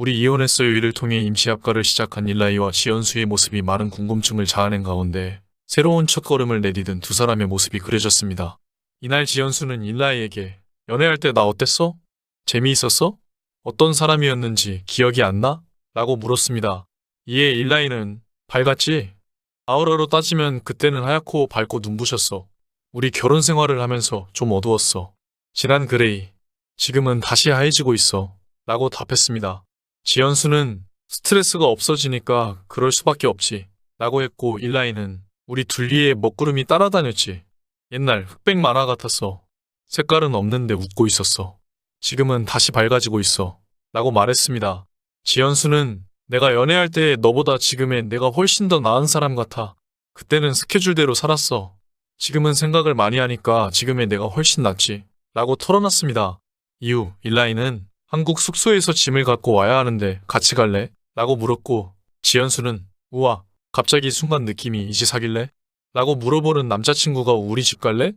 우리 이혼했어요를 통해 임시합가를 시작한 일라이와 지연수의 모습이 많은 궁금증을 자아낸 가운데 새로운 첫걸음을 내디딘 두 사람의 모습이 그려졌습니다. 이날 지연수는 일라이에게 연애할 때 나 어땠어? 재미있었어? 어떤 사람이었는지 기억이 안 나? 라고 물었습니다. 이에 일라이는 밝았지? 아우라로 따지면 그때는 하얗고 밝고 눈부셨어. 우리 결혼 생활을 하면서 좀 어두웠어. 진한 그레이. 지금은 다시 하얘지고 있어. 라고 답했습니다. 지연수는 스트레스가 없어지니까 그럴 수밖에 없지. 라고 했고 일라이는 우리 둘리의 먹구름이 따라다녔지. 옛날 흑백 만화 같았어. 색깔은 없는데 웃고 있었어. 지금은 다시 밝아지고 있어. 라고 말했습니다. 지연수는 내가 연애할 때 너보다 지금의 내가 훨씬 더 나은 사람 같아. 그때는 스케줄대로 살았어. 지금은 생각을 많이 하니까 지금의 내가 훨씬 낫지. 라고 털어놨습니다. 이후 일라이는 한국 숙소에서 짐을 갖고 와야 하는데 같이 갈래? 라고 물었고 지연수는 우와 갑자기 순간 느낌이 이제 사귈래? 라고 물어보는 남자친구가 우리 집 갈래?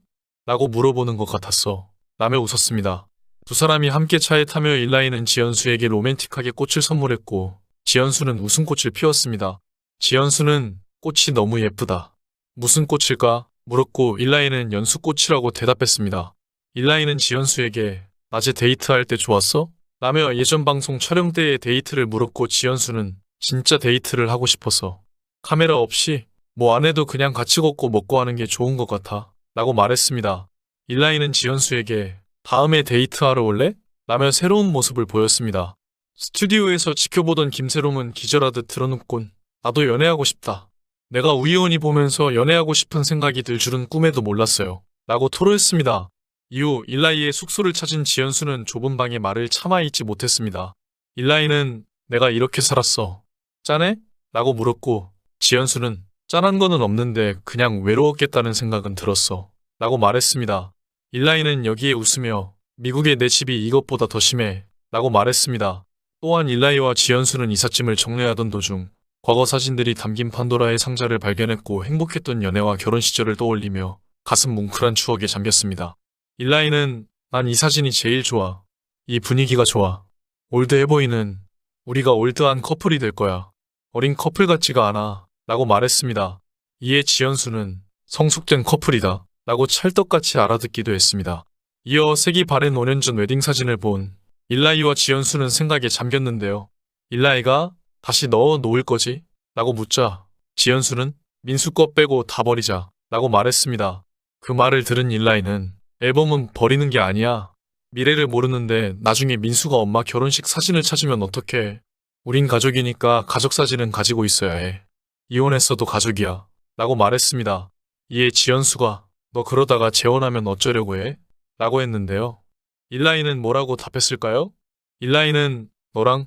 라고 물어보는 것 같았어. 라며 웃었습니다. 두 사람이 함께 차에 타며 일라이는 지연수에게 로맨틱하게 꽃을 선물했고 지연수는 웃음꽃을 피웠습니다. 지연수는 꽃이 너무 예쁘다. 무슨 꽃일까? 물었고 일라이는 연수꽃이라고 대답했습니다. 일라이는 지연수에게 낮에 데이트할 때 좋았어? 라며 예전 방송 촬영 때의 데이트를 물었고 지연수는 진짜 데이트를 하고 싶어서 카메라 없이 뭐 안 해도 그냥 같이 걷고 먹고 하는 게 좋은 것 같아 라고 말했습니다. 일라이는 지연수에게 다음에 데이트하러 올래? 라며 새로운 모습을 보였습니다. 스튜디오에서 지켜보던 김세롬은 기절하듯 드러눕곤 나도 연애하고 싶다. 내가 우이온이 보면서 연애하고 싶은 생각이 들 줄은 꿈에도 몰랐어요. 라고 토로했습니다. 이후 일라이의 숙소를 찾은 지연수는 좁은 방에 말을 참아 있지 못했습니다. 일라이는 내가 이렇게 살았어. 짠해? 라고 물었고 지연수는 짠한 거는 없는데 그냥 외로웠겠다는 생각은 들었어. 라고 말했습니다. 일라이는 여기에 웃으며 미국의 내 집이 이것보다 더 심해. 라고 말했습니다. 또한 일라이와 지연수는 이삿짐을 정리하던 도중 과거 사진들이 담긴 판도라의 상자를 발견했고 행복했던 연애와 결혼 시절을 떠올리며 가슴 뭉클한 추억에 잠겼습니다. 일라이는 난 이 사진이 제일 좋아. 이 분위기가 좋아. 올드해 보이는 우리가 올드한 커플이 될 거야. 어린 커플 같지가 않아. 라고 말했습니다. 이에 지연수는 성숙된 커플이다. 라고 찰떡같이 알아듣기도 했습니다. 이어 색이 바랜 5년 전 웨딩 사진을 본 일라이와 지연수는 생각에 잠겼는데요. 일라이가 다시 넣어 놓을 거지? 라고 묻자 지연수는 민수 거 빼고 다 버리자. 라고 말했습니다. 그 말을 들은 일라이는 앨범은 버리는 게 아니야. 미래를 모르는데 나중에 민수가 엄마 결혼식 사진을 찾으면 어떡해. 우린 가족이니까 가족 사진은 가지고 있어야 해. 이혼했어도 가족이야. 라고 말했습니다. 이에 지연수가 너 그러다가 재혼하면 어쩌려고 해? 라고 했는데요. 일라이는 뭐라고 답했을까요? 일라이는 너랑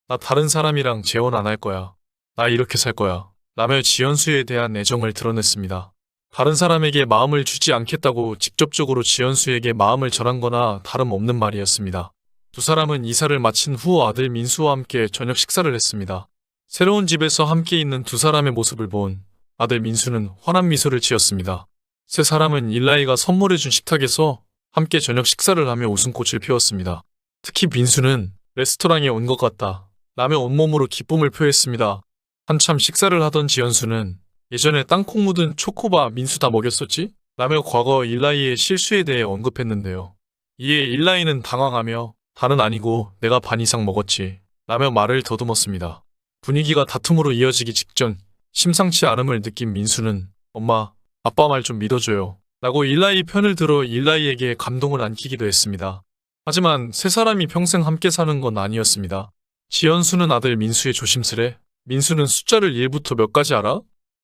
나 다른 사람이랑 재혼 안 할 거야. 나 이렇게 살 거야. 라며 지연수에 대한 애정을 드러냈습니다. 다른 사람에게 마음을 주지 않겠다고 직접적으로 지연수에게 마음을 전한 거나 다름없는 말이었습니다. 두 사람은 이사를 마친 후 아들 민수와 함께 저녁 식사를 했습니다. 새로운 집에서 함께 있는 두 사람의 모습을 본 아들 민수는 환한 미소를 지었습니다. 세 사람은 일라이가 선물해준 식탁에서 함께 저녁 식사를 하며 웃음꽃을 피웠습니다. 특히 민수는 레스토랑에 온 것 같다 라며 온몸으로 기쁨을 표했습니다. 한참 식사를 하던 지연수는 예전에 땅콩 묻은 초코바 민수 다 먹였었지? 라며 과거 일라이의 실수에 대해 언급했는데요. 이에 일라이는 당황하며 다는 아니고 내가 반 이상 먹었지 라며 말을 더듬었습니다. 분위기가 다툼으로 이어지기 직전 심상치 않음을 느낀 민수는 엄마, 아빠 말 좀 믿어줘요 라고 일라이 편을 들어 일라이에게 감동을 안기기도 했습니다. 하지만 세 사람이 평생 함께 사는 건 아니었습니다. 지연수는 아들 민수의 조심스레 민수는 숫자를 1부터 몇 가지 알아?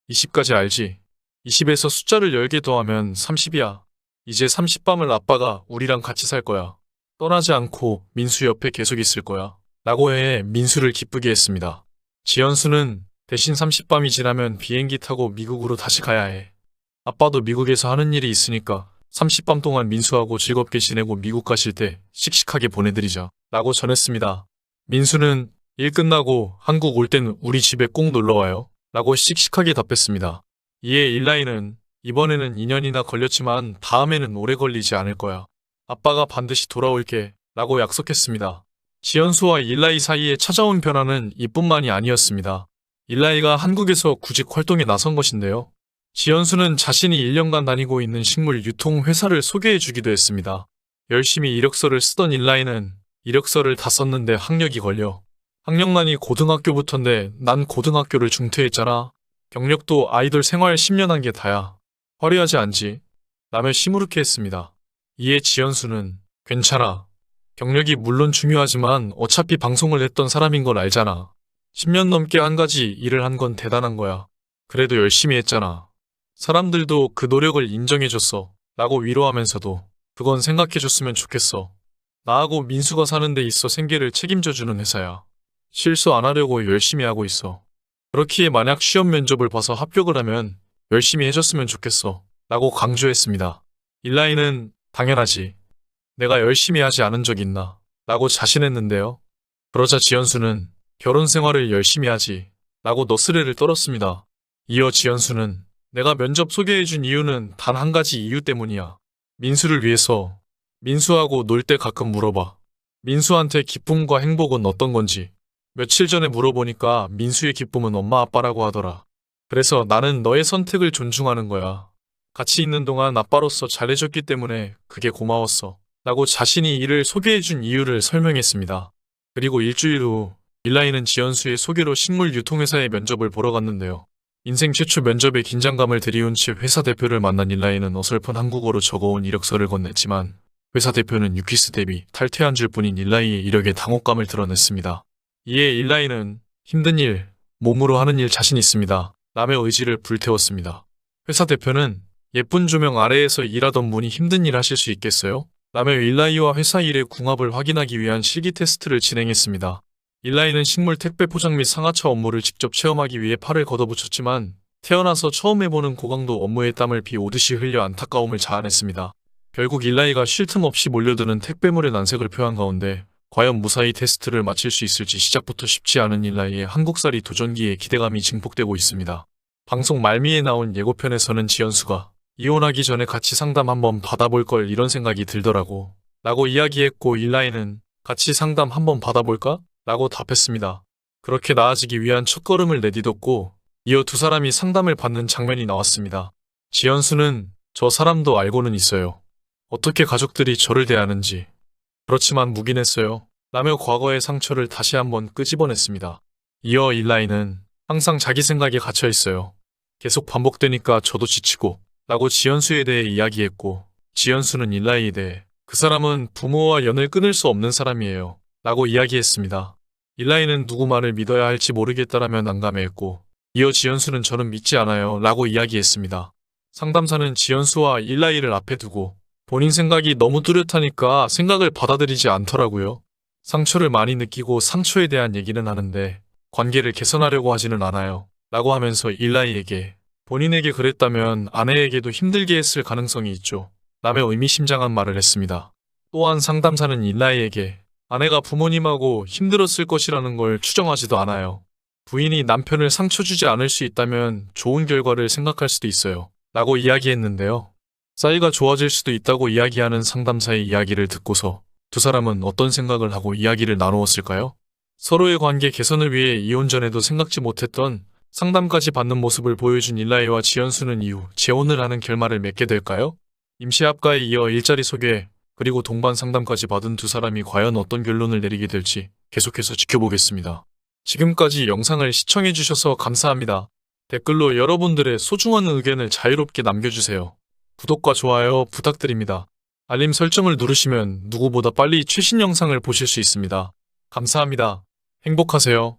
20까지 알지? 20에서 숫자를 10개 더하면 30이야. 이제 30밤을 아빠가 우리랑 같이 살 거야. 떠나지 않고 민수 옆에 계속 있을 거야. 라고 해 민수를 기쁘게 했습니다. 지연수는 대신 30밤이 지나면 비행기 타고 미국으로 다시 가야 해. 아빠도 미국에서 하는 일이 있으니까 30밤 동안 민수하고 즐겁게 지내고 미국 가실 때 씩씩하게 보내드리자. 라고 전했습니다. 민수는 일 끝나고 한국 올 땐 우리 집에 꼭 놀러와요. 라고 씩씩하게 답했습니다. 이에 일라이는 이번에는 2년이나 걸렸지만 다음에는 오래 걸리지 않을 거야. 아빠가 반드시 돌아올게. 라고 약속했습니다. 지연수와 일라이 사이에 찾아온 변화는 이뿐만이 아니었습니다. 일라이가 한국에서 구직 활동에 나선 것인데요. 지연수는 자신이 1년간 다니고 있는 식물 유통 회사를 소개해 주기도 했습니다. 열심히 이력서를 쓰던 일라이는 이력서를 다 썼는데 학력이 걸려. 학력난이 고등학교부터인데 난 고등학교를 중퇴했잖아. 경력도 아이돌 생활 10년 한 게 다야. 화려하지 않지? 라며 시무룩해 했습니다. 이에 지연수는 괜찮아. 경력이 물론 중요하지만 어차피 방송을 했던 사람인 걸 알잖아. 10년 넘게 한 가지 일을 한 건 대단한 거야. 그래도 열심히 했잖아. 사람들도 그 노력을 인정해줬어. 라고 위로하면서도 그건 생각해줬으면 좋겠어. 나하고 민수가 사는 데 있어 생계를 책임져주는 회사야. 실수 안 하려고 열심히 하고 있어. 그렇기에 만약 시험 면접을 봐서 합격을 하면 열심히 해줬으면 좋겠어. 라고 강조했습니다. 일라이는 당연하지. 내가 열심히 하지 않은 적 있나? 라고 자신했는데요. 그러자 지연수는 결혼 생활을 열심히 하지. 라고 너스레를 떨었습니다. 이어 지연수는 내가 면접 소개해준 이유는 단 한 가지 이유 때문이야. 민수를 위해서. 민수하고 놀 때 가끔 물어봐. 민수한테 기쁨과 행복은 어떤 건지. 며칠 전에 물어보니까 민수의 기쁨은 엄마 아빠라고 하더라. 그래서 나는 너의 선택을 존중하는 거야. 같이 있는 동안 아빠로서 잘해줬기 때문에 그게 고마웠어. 라고 자신이 이를 소개해준 이유를 설명했습니다. 그리고 일주일 후 일라이는 지연수의 소개로 식물 유통회사에 면접을 보러 갔는데요. 인생 최초 면접에 긴장감을 들이운 채 회사 대표를 만난 일라이는 어설픈 한국어로 적어온 이력서를 건넸지만 회사 대표는 유키스 대비 탈퇴한 줄 뿐인 일라이의 이력에 당혹감을 드러냈습니다. 이에 일라이는 힘든 일, 몸으로 하는 일 자신 있습니다. 라며 의지를 불태웠습니다. 회사 대표는 예쁜 조명 아래에서 일하던 분이 힘든 일 하실 수 있겠어요? 라며 일라이와 회사 일의 궁합을 확인하기 위한 실기 테스트를 진행했습니다. 일라이는 식물 택배 포장 및 상하차 업무를 직접 체험하기 위해 팔을 걷어붙였지만 태어나서 처음 해보는 고강도 업무에 땀을 비 오듯이 흘려 안타까움을 자아냈습니다. 결국 일라이가 쉴 틈 없이 몰려드는 택배물의 난색을 표한 가운데 과연 무사히 테스트를 마칠 수 있을지 시작부터 쉽지 않은 일라이의 한국살이 도전기에 기대감이 증폭되고 있습니다. 방송 말미에 나온 예고편에서는 지연수가 이혼하기 전에 같이 상담 한번 받아볼 걸 이런 생각이 들더라고. 라고 이야기했고 일라이는 같이 상담 한번 받아볼까? 라고 답했습니다. 그렇게 나아지기 위한 첫걸음을 내디뎠고 이어 두 사람이 상담을 받는 장면이 나왔습니다. 지연수는 저 사람도 알고는 있어요. 어떻게 가족들이 저를 대하는지. 그렇지만 묵인했어요. 라며 과거의 상처를 다시 한번 끄집어냈습니다. 이어 일라이는 항상 자기 생각에 갇혀 있어요. 계속 반복되니까 저도 지치고 라고 지연수에 대해 이야기했고 지연수는 일라이에 대해 그 사람은 부모와 연을 끊을 수 없는 사람이에요. 라고 이야기했습니다. 일라이는 누구 말을 믿어야 할지 모르겠다라며 난감해했고 이어 지연수는 저는 믿지 않아요. 라고 이야기했습니다. 상담사는 지연수와 일라이를 앞에 두고 본인 생각이 너무 뚜렷하니까 생각을 받아들이지 않더라고요. 상처를 많이 느끼고 상처에 대한 얘기는 하는데 관계를 개선하려고 하지는 않아요. 라고 하면서 일라이에게 본인에게 그랬다면 아내에게도 힘들게 했을 가능성이 있죠. 라며 의미심장한 말을 했습니다. 또한 상담사는 일라이에게 아내가 부모님하고 힘들었을 것이라는 걸 추정하지도 않아요. 부인이 남편을 상처 주지 않을 수 있다면 좋은 결과를 생각할 수도 있어요. 라고 이야기했는데요. 사이가 좋아질 수도 있다고 이야기하는 상담사의 이야기를 듣고서 두 사람은 어떤 생각을 하고 이야기를 나누었을까요? 서로의 관계 개선을 위해 이혼 전에도 생각지 못했던 상담까지 받는 모습을 보여준 일라이와 지연수는 이후 재혼을 하는 결말을 맺게 될까요? 임시합가에 이어 일자리 소개, 그리고 동반 상담까지 받은 두 사람이 과연 어떤 결론을 내리게 될지 계속해서 지켜보겠습니다. 지금까지 영상을 시청해주셔서 감사합니다. 댓글로 여러분들의 소중한 의견을 자유롭게 남겨주세요. 구독과 좋아요 부탁드립니다. 알림 설정을 누르시면 누구보다 빨리 최신 영상을 보실 수 있습니다. 감사합니다. 행복하세요.